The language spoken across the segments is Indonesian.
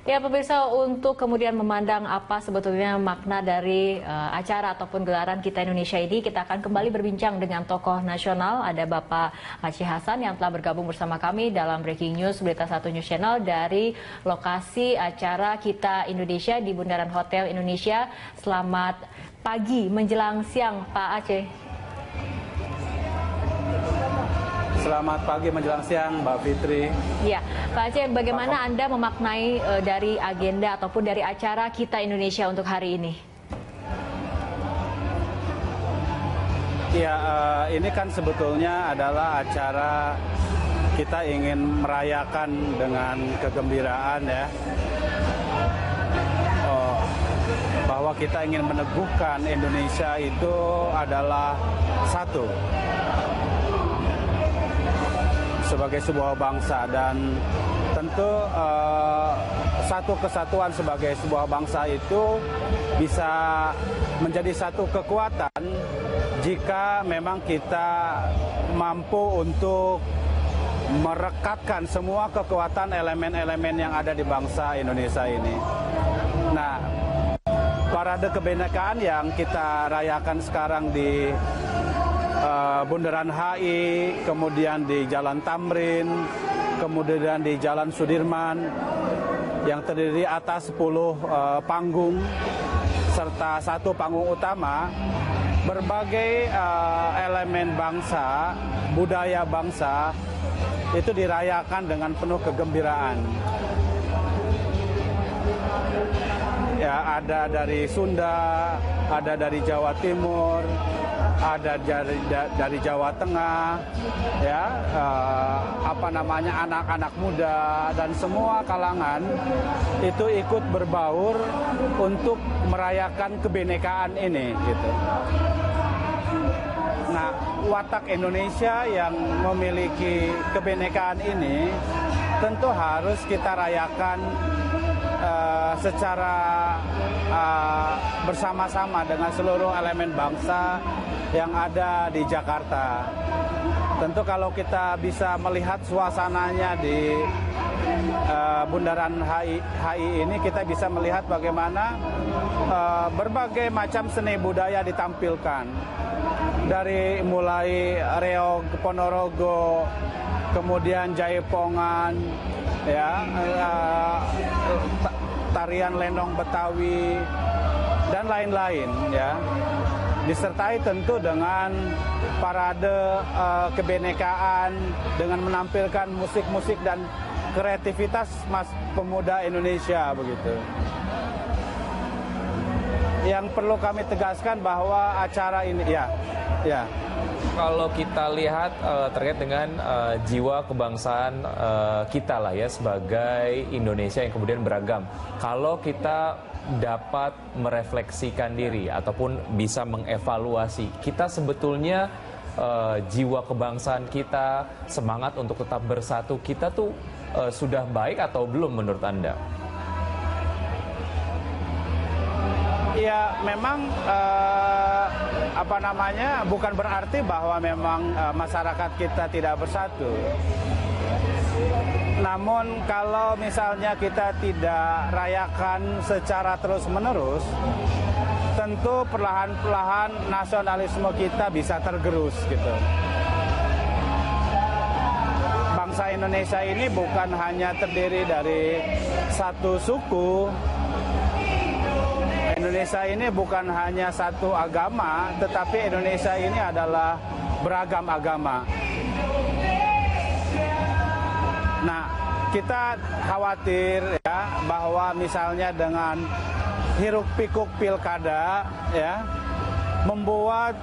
Ya pemirsa, untuk kemudian memandang apa sebetulnya makna dari acara ataupun gelaran Kita Indonesia ini, kita akan kembali berbincang dengan tokoh nasional. Ada Bapak Aceh Hasan yang telah bergabung bersama kami dalam Breaking News Berita 1 News Channel dari lokasi acara Kita Indonesia di Bundaran Hotel Indonesia. Selamat pagi menjelang siang Pak Aceh. Selamat pagi menjelang siang, Mbak Fitri. Ya, Pak Aceh, bagaimana Anda memaknai dari agenda ataupun dari acara Kita Indonesia untuk hari ini? Ya, ini kan sebetulnya adalah acara kita ingin merayakan dengan kegembiraan ya. Bahwa kita ingin meneguhkan Indonesia itu adalah satu sebagai sebuah bangsa, dan tentu satu kesatuan sebagai sebuah bangsa itu bisa menjadi satu kekuatan jika memang kita mampu untuk merekatkan semua kekuatan elemen-elemen yang ada di bangsa Indonesia ini. Nah, parade kebinekaan yang kita rayakan sekarang di Bundaran HI, kemudian di Jalan Tamrin, kemudian di Jalan Sudirman, yang terdiri atas 10 panggung serta 1 panggung utama. Berbagai elemen bangsa, budaya bangsa itu dirayakan dengan penuh kegembiraan. Ya, ada dari Sunda, ada dari Jawa Timur, ada dari Jawa Tengah, ya, anak-anak muda dan semua kalangan itu ikut berbaur untuk merayakan kebinekaan ini, gitu. Nah, watak Indonesia yang memiliki kebinekaan ini tentu harus kita rayakan secara bersama-sama dengan seluruh elemen bangsa yang ada di Jakarta. Tentu kalau kita bisa melihat suasananya di Bundaran HI ini, kita bisa melihat bagaimana berbagai macam seni budaya ditampilkan. Dari mulai reog Ponorogo, kemudian jaipongan, ya, tarian lenong Betawi dan lain-lain, ya. Disertai tentu dengan parade kebinekaan dengan menampilkan musik-musik dan kreativitas pemuda Indonesia, begitu. Yang perlu kami tegaskan bahwa acara ini, ya. Kalau kita lihat terkait dengan jiwa kebangsaan kita lah ya sebagai Indonesia yang kemudian beragam. Kalau kita dapat merefleksikan diri ataupun bisa mengevaluasi, kita sebetulnya jiwa kebangsaan kita, semangat untuk tetap bersatu kita tuh sudah baik atau belum menurut Anda? Ya, memang bukan berarti bahwa memang masyarakat kita tidak bersatu. Namun kalau misalnya kita tidak rayakan secara terus-menerus, tentu perlahan-lahan nasionalisme kita bisa tergerus, gitu. Bangsa Indonesia ini bukan hanya terdiri dari satu suku. Indonesia ini bukan hanya satu agama, tetapi Indonesia ini adalah beragam agama. Nah, kita khawatir ya bahwa misalnya dengan hiruk-pikuk pilkada ya membuat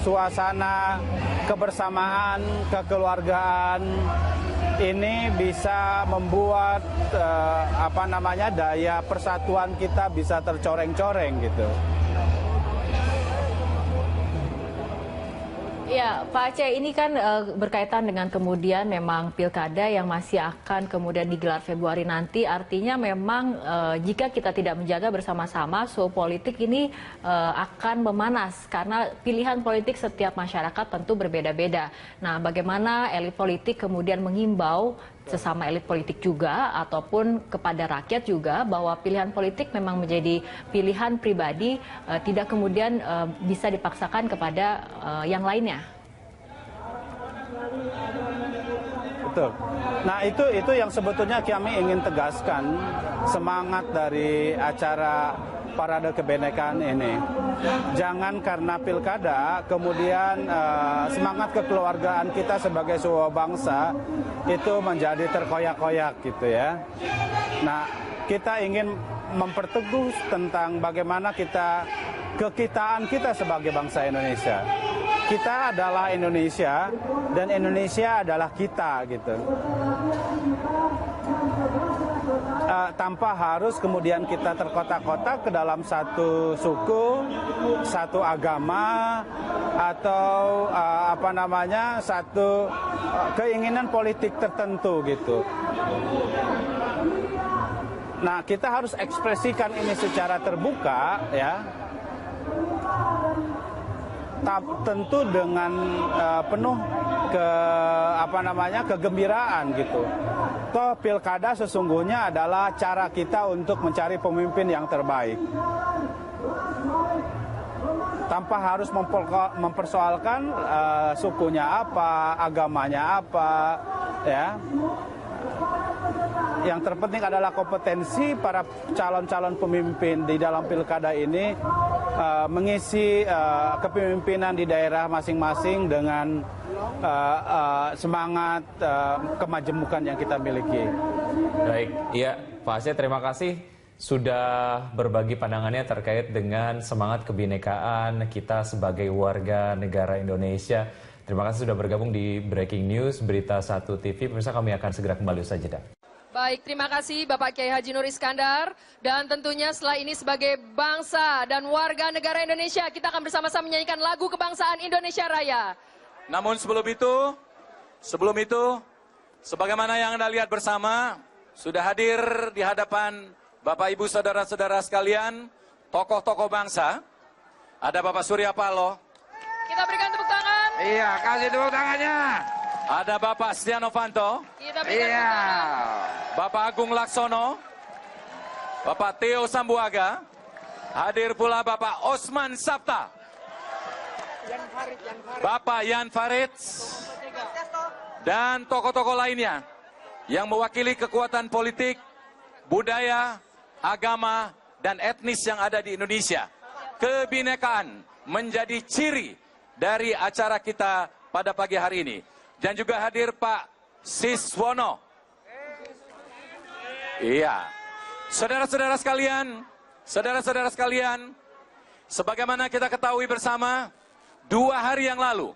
suasana kebersamaan, kekeluargaan ini bisa membuat daya persatuan kita bisa tercoreng-coreng, gitu. Ya, Pak Aceh, ini kan berkaitan dengan kemudian memang pilkada yang masih akan kemudian digelar Februari nanti. Artinya memang jika kita tidak menjaga bersama-sama, suhu politik ini akan memanas karena pilihan politik setiap masyarakat tentu berbeda-beda. Nah, bagaimana elit politik kemudian mengimbau sesama elit politik juga ataupun kepada rakyat juga, bahwa pilihan politik memang menjadi pilihan pribadi, tidak kemudian bisa dipaksakan kepada yang lainnya. Betul. Nah itu yang sebetulnya kami ingin tegaskan, semangat dari acara Parade Kebinekaan ini. Jangan karena pilkada kemudian semangat kekeluargaan kita sebagai sebuah bangsa itu menjadi terkoyak-koyak gitu ya. Nah kita ingin memperteguh tentang bagaimana kekitaan kita sebagai bangsa Indonesia. Kita adalah Indonesia dan Indonesia adalah kita gitu. Tanpa harus kemudian kita terkotak-kotak ke dalam satu suku, satu agama, atau satu keinginan politik tertentu gitu. Nah, kita harus ekspresikan ini secara terbuka ya. Tentu dengan penuh kegembiraan gitu. Toh pilkada sesungguhnya adalah cara kita untuk mencari pemimpin yang terbaik. Tanpa harus mempersoalkan sukunya apa, agamanya apa, ya. Yang terpenting adalah kompetensi para calon-calon pemimpin di dalam pilkada ini mengisi kepemimpinan di daerah masing-masing dengan semangat kemajemukan yang kita miliki. Baik, iya Pak Aceh, terima kasih sudah berbagi pandangannya terkait dengan semangat kebinekaan kita sebagai warga negara Indonesia. Terima kasih sudah bergabung di Breaking News Berita 1 TV. Pemirsa, kami akan segera kembali usai jeda. Baik, terima kasih Bapak Kiai Haji Nur Iskandar. Dan tentunya setelah ini sebagai bangsa dan warga negara Indonesia, kita akan bersama-sama menyanyikan lagu kebangsaan Indonesia Raya. Namun sebelum itu, sebagaimana yang Anda lihat bersama, sudah hadir di hadapan Bapak Ibu Saudara-saudara sekalian, tokoh-tokoh bangsa. Ada Bapak Surya Paloh. Kita berikan tepuk tangan. Iya, kasih tepuk tangannya. Ada Bapak Setia Novanto. Kita berikan tepuk tangan. Bapak Agung Laksono. Bapak Theo Sambuaga. Hadir pula Bapak Osman Sabta. Bapak Yan Farid. Dan tokoh-tokoh lainnya yang mewakili kekuatan politik, budaya, agama, dan etnis yang ada di Indonesia. Kebinekaan menjadi ciri dari acara kita pada pagi hari ini. Dan juga hadir Pak Siswono. Iya. Saudara-saudara sekalian, sebagaimana kita ketahui bersama, 2 hari yang lalu,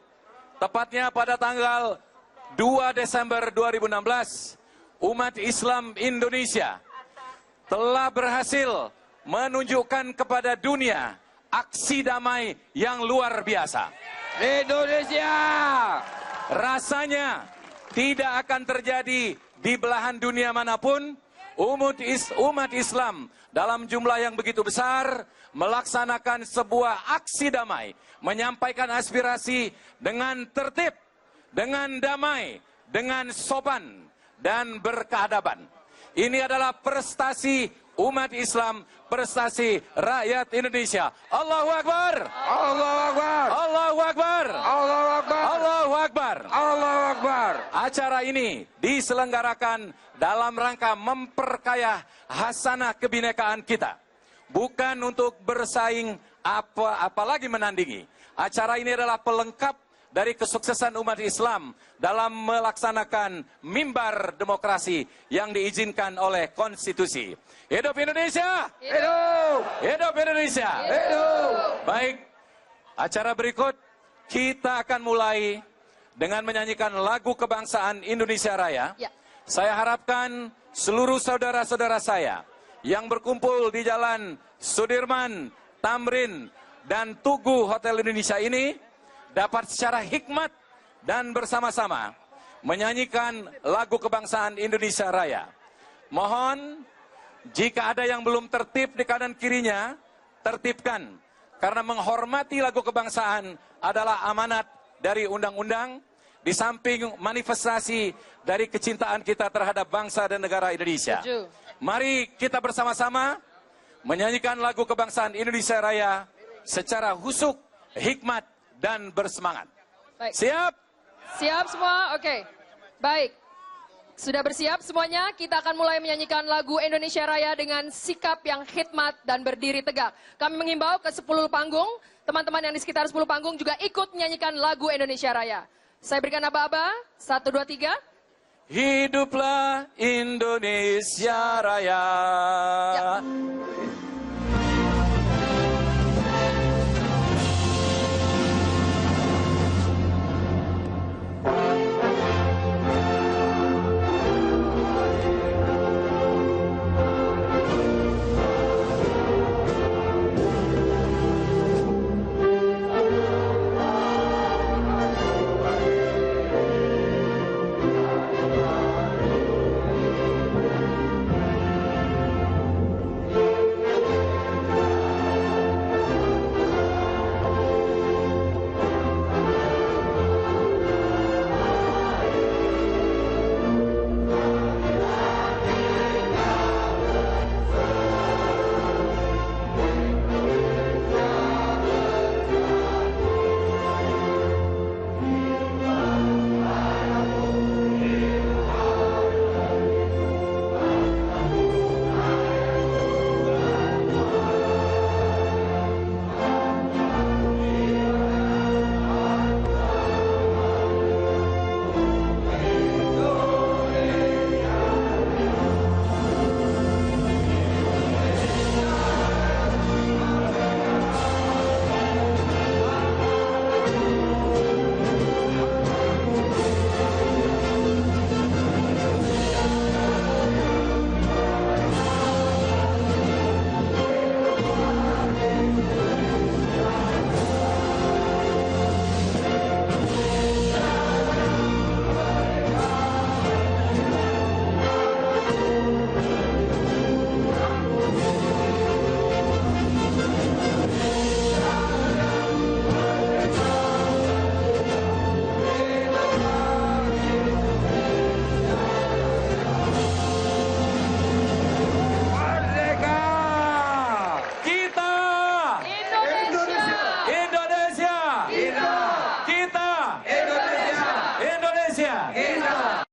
tepatnya pada tanggal 2 Desember 2016, umat Islam Indonesia telah berhasil menunjukkan kepada dunia aksi damai yang luar biasa. Indonesia rasanya tidak akan terjadi di belahan dunia manapun. Umat Islam dalam jumlah yang begitu besar melaksanakan sebuah aksi damai, menyampaikan aspirasi dengan tertib, dengan damai, dengan sopan dan berkeadaban. Ini adalah prestasi umat Islam, prestasi rakyat Indonesia. Allahu Akbar. Allahu Akbar. Allahu Akbar. Allahu Akbar. Allahu Akbar. Allahu Akbar. Acara ini diselenggarakan dalam rangka memperkaya hasanah kebinekaan kita. Bukan untuk bersaing apalagi menandingi. Acara ini adalah pelengkap dari kesuksesan umat Islam dalam melaksanakan mimbar demokrasi yang diizinkan oleh konstitusi. Hidup Indonesia! Hidup! Hidup Indonesia! Hidup! Baik, acara berikut kita akan mulai dengan menyanyikan lagu kebangsaan Indonesia Raya. Ya. Saya harapkan seluruh saudara-saudara saya yang berkumpul di Jalan Sudirman, Tamrin, dan Tugu Hotel Indonesia ini dapat secara hikmat dan bersama-sama menyanyikan lagu kebangsaan Indonesia Raya. Mohon jika ada yang belum tertib di kanan kirinya, tertibkan. Karena menghormati lagu kebangsaan adalah amanat dari undang-undang di samping manifestasi dari kecintaan kita terhadap bangsa dan negara Indonesia. Setuju. Mari kita bersama-sama menyanyikan lagu kebangsaan Indonesia Raya secara husuk, hikmat, dan bersemangat. Baik. Siap? Siap semua? Oke. Baik. Sudah bersiap semuanya? Kita akan mulai menyanyikan lagu Indonesia Raya dengan sikap yang khidmat dan berdiri tegak. Kami mengimbau ke 10 panggung, teman-teman yang di sekitar 10 panggung juga ikut menyanyikan lagu Indonesia Raya. Saya berikan aba-aba, 1, 2, 3. Hiduplah Indonesia Raya. Ya.